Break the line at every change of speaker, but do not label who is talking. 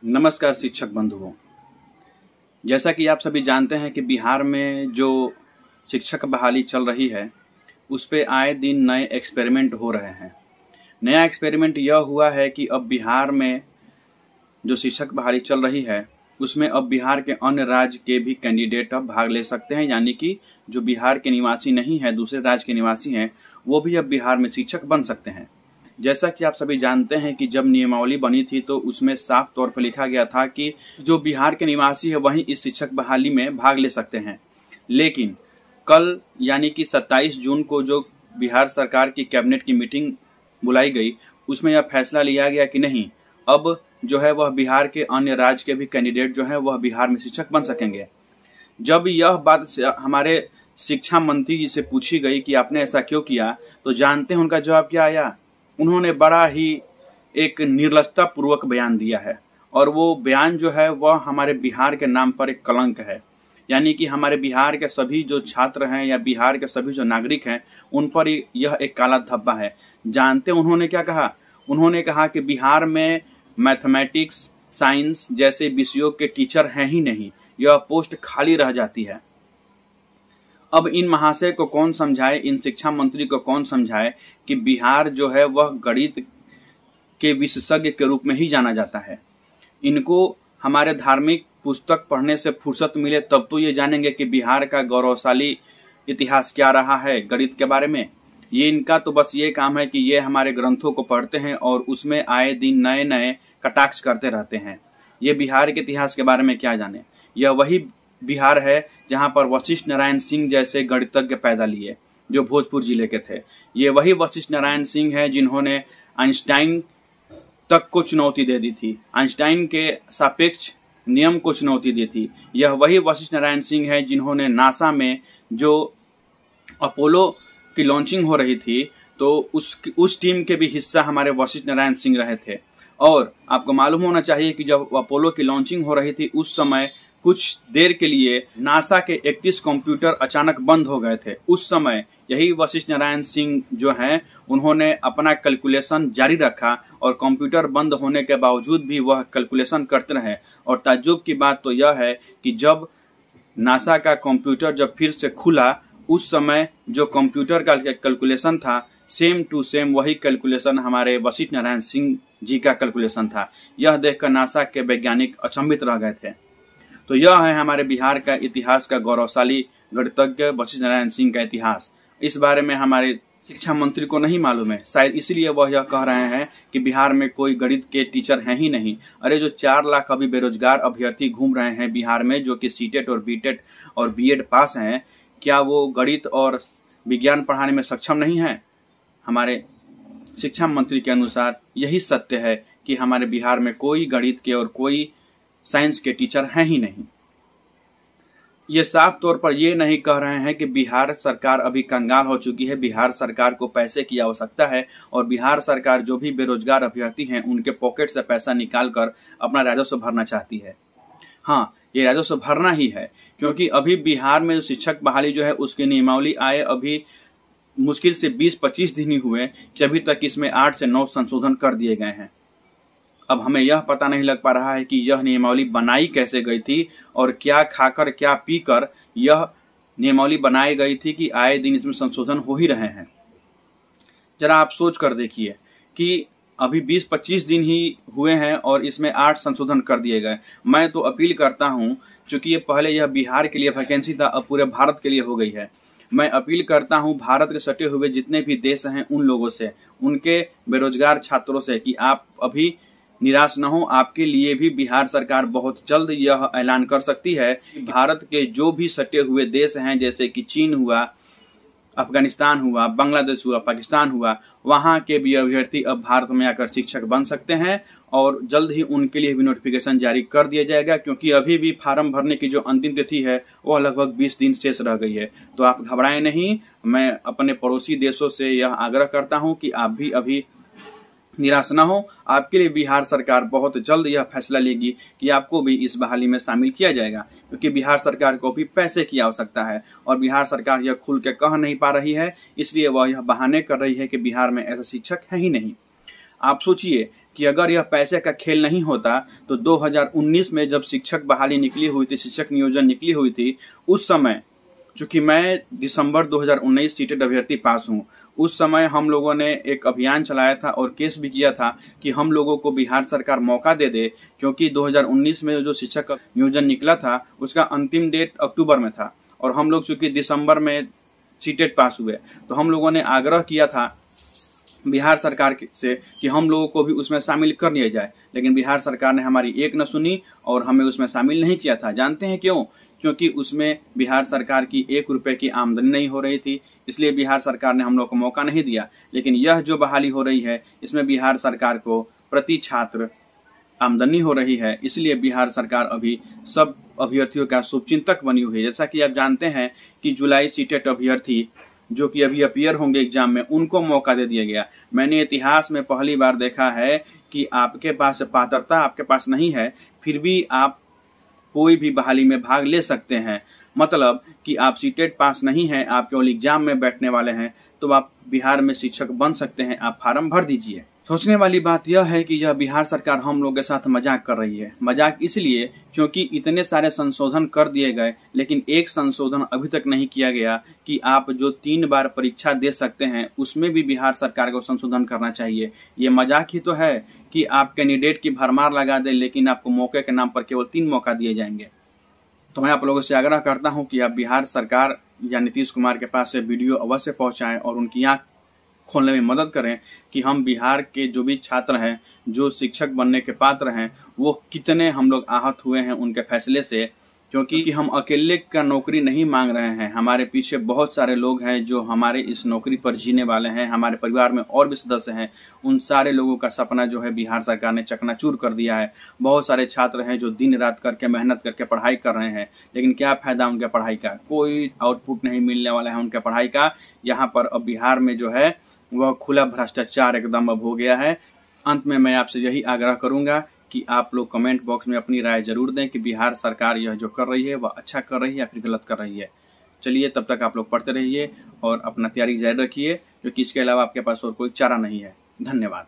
नमस्कार शिक्षक बंधुओं। जैसा कि आप सभी जानते हैं कि बिहार में जो शिक्षक बहाली चल रही है उस पे आए दिन नए एक्सपेरिमेंट हो रहे हैं। नया एक्सपेरिमेंट यह हुआ है कि अब बिहार में जो शिक्षक बहाली चल रही है उसमें अब बिहार के अन्य राज्य के भी कैंडिडेट अब भाग ले सकते हैं, यानी कि जो बिहार के निवासी नहीं है, दूसरे राज्य के निवासी हैं, वो भी अब बिहार में शिक्षक बन सकते हैं। जैसा कि आप सभी जानते हैं कि जब नियमावली बनी थी तो उसमें साफ तौर पर लिखा गया था कि जो बिहार के निवासी है वही इस शिक्षक बहाली में भाग ले सकते हैं। लेकिन कल यानी कि 27 जून को जो बिहार सरकार की कैबिनेट की मीटिंग बुलाई गई उसमें यह फैसला लिया गया कि नहीं, अब जो है वह बिहार के अन्य राज्य के भी कैंडिडेट जो है वह बिहार में शिक्षक बन सकेंगे। जब यह बात हमारे शिक्षा मंत्री जी से पूछी गई कि आपने ऐसा क्यों किया, तो जानते हैं उनका जवाब क्या आया। उन्होंने बड़ा ही एक निर्लजता पूर्वक बयान दिया है और वो बयान जो है वह हमारे बिहार के नाम पर एक कलंक है। यानी कि हमारे बिहार के सभी जो छात्र हैं या बिहार के सभी जो नागरिक हैं उन पर यह एक काला धब्बा है। जानते हैं उन्होंने क्या कहा? उन्होंने कहा कि बिहार में मैथमेटिक्स, साइंस जैसे विषयों के टीचर हैं ही नहीं, यह पोस्ट खाली रह जाती है। अब इन महाशय को कौन समझाए, इन शिक्षा मंत्री को कौन समझाए कि बिहार जो है वह गणित के विशेषज्ञ के रूप में ही जाना जाता है। इनको हमारे धार्मिक पुस्तक पढ़ने से फुर्सत मिले तब तो ये जानेंगे कि बिहार का गौरवशाली इतिहास क्या रहा है गणित के बारे में। ये इनका तो बस ये काम है कि ये हमारे ग्रंथों को पढ़ते हैं और उसमें आए दिन नए नए कटाक्ष करते रहते हैं। ये बिहार के इतिहास के बारे में क्या जाने। यह वही बिहार है जहां पर वशिष्ठ नारायण सिंह जैसे गणितज्ञ पैदा लिए जो भोजपुर जिले के थे। ये वही वशिष्ठ नारायण सिंह है जिन्होंने आइंस्टाइन तक को चुनौती दे दी थी, आइंस्टाइन के सापेक्ष नियम को चुनौती दी थी। यह वही वशिष्ठ नारायण सिंह है जिन्होंने नासा में जो अपोलो की लॉन्चिंग हो रही थी तो उस टीम के भी हिस्सा हमारे वशिष्ठ नारायण सिंह रहे थे। और आपको मालूम होना चाहिए कि जब अपोलो की लॉन्चिंग हो रही थी उस समय कुछ देर के लिए नासा के 31 कंप्यूटर अचानक बंद हो गए थे। उस समय यही वशिष्ठ नारायण सिंह जो हैं उन्होंने अपना कैलकुलेशन जारी रखा और कंप्यूटर बंद होने के बावजूद भी वह कैलकुलेशन करते रहे। और ताज्जुब की बात तो यह है कि जब नासा का कंप्यूटर जब फिर से खुला उस समय जो कंप्यूटर का कैलकुलेशन था सेम टू सेम वही कैलकुलेशन हमारे वशिष्ठ नारायण सिंह जी का कैलकुलेशन था। यह देखकर नासा के वैज्ञानिक अचंभित रह गए थे। तो यह है हमारे बिहार का इतिहास का गौरवशाली गणितज्ञ वशिष्ठ नारायण सिंह का इतिहास। इस बारे में हमारे शिक्षा मंत्री को नहीं मालूम है, शायद इसलिए वह यह कह रहे हैं कि बिहार में कोई गणित के टीचर हैं ही नहीं। अरे जो 4 लाख अभी बेरोजगार अभ्यर्थी घूम रहे हैं बिहार में जो कि सीटेट और बीटेट और बीएड पास हैं, क्या वो गणित और विज्ञान पढ़ाने में सक्षम नहीं है? हमारे शिक्षा मंत्री के अनुसार यही सत्य है कि हमारे बिहार में कोई गणित के और कोई साइंस के टीचर हैं ही नहीं। ये साफ तौर पर ये नहीं कह रहे हैं कि बिहार सरकार अभी कंगाल हो चुकी है, बिहार सरकार को पैसे की आवश्यकता है और बिहार सरकार जो भी बेरोजगार अभ्यर्थी हैं उनके पॉकेट से पैसा निकालकर अपना राजस्व भरना चाहती है। हाँ, ये राजस्व भरना ही है, क्योंकि अभी बिहार में शिक्षक बहाली जो है उसकी नियमावली आए अभी मुश्किल से 20-25 दिन ही हुए कि अभी तक इसमें 8 से 9 संशोधन कर दिए गए हैं। अब हमें यह पता नहीं लग पा रहा है कि यह नियमावली बनाई कैसे गई थी और क्या खाकर क्या पीकर यह नियमावली बनाई गई थी कि आए दिन इसमें संशोधन हो ही रहे हैं। जरा आप सोच कर देखिए कि अभी 20-25 दिन ही हुए हैं और इसमें 8 संशोधन कर दिए गए। मैं तो अपील करता हूं, चूंकि ये पहले यह बिहार के लिए वैकेंसी था, अब पूरे भारत के लिए हो गई है। मैं अपील करता हूं भारत के सटे हुए जितने भी देश हैं उन लोगों से, उनके बेरोजगार छात्रों से कि आप अभी निराश न हो। आपके लिए भी बिहार सरकार बहुत जल्द यह ऐलान कर सकती है कि भारत के जो भी सटे हुए देश हैं जैसे कि चीन हुआ, अफगानिस्तान हुआ, बांग्लादेश हुआ, पाकिस्तान हुआ, वहां के भी अभ्यर्थी अब भारत में आकर शिक्षक बन सकते हैं और जल्द ही उनके लिए भी नोटिफिकेशन जारी कर दिया जाएगा, क्योंकि अभी भी फार्म भरने की जो अंतिम तिथि है वह लगभग 20 दिन शेष रह गई है। तो आप घबराएं नहीं। मैं अपने पड़ोसी देशों से यह आग्रह करता हूं कि आप भी अभी निराश न हो। आपके लिए बिहार सरकार बहुत जल्द यह फैसला लेगी कि आपको भी इस बहाली में शामिल किया जाएगा, क्योंकि बिहार सरकार को भी पैसे की आवश्यकता है और बिहार सरकार यह खुल के कह नहीं पा रही है, इसलिए वह यह बहाने कर रही है कि बिहार में ऐसा शिक्षक है ही नहीं। आप सोचिए कि अगर यह पैसे का खेल नहीं होता तो 2019 में जब शिक्षक बहाली निकली हुई थी, शिक्षक नियोजन निकली हुई थी, उस समय चूंकि मैं दिसंबर 2019 सीटेट अभ्यर्थी पास हूं, उस समय हम लोगों ने एक अभियान चलाया था और केस भी किया था कि हम लोगों को बिहार सरकार मौका दे दे, क्योंकि 2019 में जो शिक्षक नियोजन निकला था उसका अंतिम डेट अक्टूबर में था और हम लोग चूंकि दिसंबर में सीटेट पास हुए, तो हम लोगों ने आग्रह किया था बिहार सरकार से कि हम लोगों को भी उसमें शामिल कर लिया जाए, लेकिन बिहार सरकार ने हमारी एक न सुनी और हमें उसमें शामिल नहीं किया था। जानते हैं क्यों? क्योंकि उसमें बिहार सरकार की 1 रुपए की आमदनी नहीं हो रही थी, इसलिए बिहार सरकार ने हम लोग को मौका नहीं दिया। लेकिन यह जो बहाली हो रही है इसमें बिहार सरकार को प्रति छात्र आमदनी हो रही है, इसलिए बिहार सरकार अभी सब अभ्यर्थियों का शुभचिंतक बनी हुई है। जैसा कि आप जानते हैं कि जुलाई सीटेट अभ्यर्थी जो कि अभी अपीयर होंगे एग्जाम में, उनको मौका दे दिया गया। मैंने इतिहास में पहली बार देखा है कि आपके पास पात्रता आपके पास नहीं है, फिर भी आप कोई भी बहाली में भाग ले सकते हैं। मतलब कि आप सीटेट पास नहीं हैं, आप केवल एग्जाम में बैठने वाले हैं, तो आप बिहार में शिक्षक बन सकते हैं। आप फार्म भर दीजिए। सोचने वाली बात यह है कि यह बिहार सरकार हम लोग के साथ मजाक कर रही है। मजाक इसलिए क्योंकि इतने सारे संशोधन कर दिए गए, लेकिन एक संशोधन अभी तक नहीं किया गया कि आप जो 3 बार परीक्षा दे सकते हैं उसमें भी बिहार सरकार को संशोधन करना चाहिए। ये मजाक ही तो है कि आप कैंडिडेट की भरमार लगा दें, लेकिन आपको मौके के नाम पर केवल 3 मौका दिए जाएंगे। तो मैं आप लोगों से आग्रह करता हूं कि आप बिहार सरकार या नीतीश कुमार के पास से वीडियो अवश्य पहुंचाएं और उनकी आंख खोलने में मदद करें कि हम बिहार के जो भी छात्र हैं, जो शिक्षक बनने के पात्र हैं, वो कितने हम लोग आहत हुए हैं उनके फैसले से। क्योंकि हम अकेले का नौकरी नहीं मांग रहे हैं, हमारे पीछे बहुत सारे लोग हैं जो हमारे इस नौकरी पर जीने वाले हैं। हमारे परिवार में और भी सदस्य हैं, उन सारे लोगों का सपना जो है बिहार सरकार ने चकनाचूर कर दिया है। बहुत सारे छात्र हैं जो दिन रात करके मेहनत करके पढ़ाई कर रहे हैं, लेकिन क्या फायदा उनके पढ़ाई का? कोई आउटपुट नहीं मिलने वाला है उनके पढ़ाई का। यहाँ पर अब बिहार में जो है वह खुला भ्रष्टाचार एकदम अब हो गया है। अंत में मैं आपसे यही आग्रह करूंगा कि आप लोग कमेंट बॉक्स में अपनी राय जरूर दें कि बिहार सरकार यह जो कर रही है वह अच्छा कर रही है या फिर गलत कर रही है। चलिए, तब तक आप लोग पढ़ते रहिए और अपना तैयारी जारी रखिए, क्योंकि इसके अलावा आपके पास और कोई चारा नहीं है। धन्यवाद।